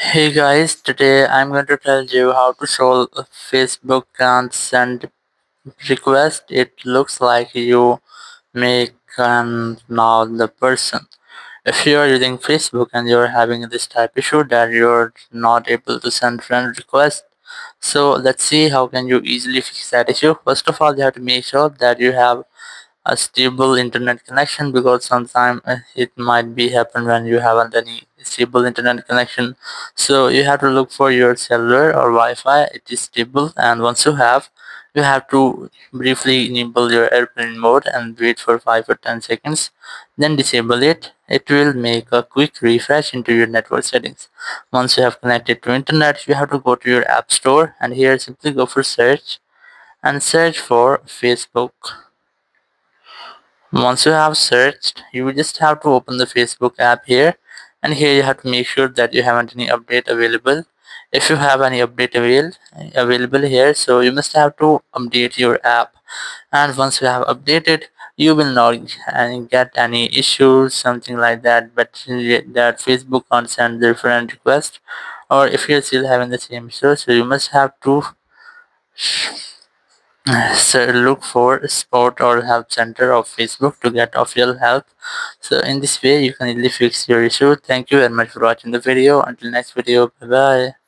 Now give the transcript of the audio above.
Hey guys, today I'm going to tell you how to solve a Facebook can't send request. It looks like you may can now the person. If you are using Facebook and you're having this type issue that you're not able to send friend request, so let's see how can you easily fix that issue. First of all, you have to make sure that you have a stable internet connection, because sometimes it might be happen when you haven't any stable internet connection. So you have to look for your cellular or Wi-Fi it is stable, and once you have to briefly enable your airplane mode and wait for 5 or 10 seconds, then disable it. It will make a quick refresh into your network settings. Once you have connected to internet, you have to go to your app store, and here simply go for search and search for Facebook. Once you have searched, you will just have to open the Facebook app here, and here you have to make sure that you haven't any update available. If you have any update available here, so you must have to update your app. And once you have updated, you will not get any issues, something like that. But that Facebook can't send the friend request, or if you're still having the same issue, so you must have to so look for support or help center of Facebook to get official help. So in this way you can easily fix your issue. Thank you very much for watching the video. Until next video, bye bye.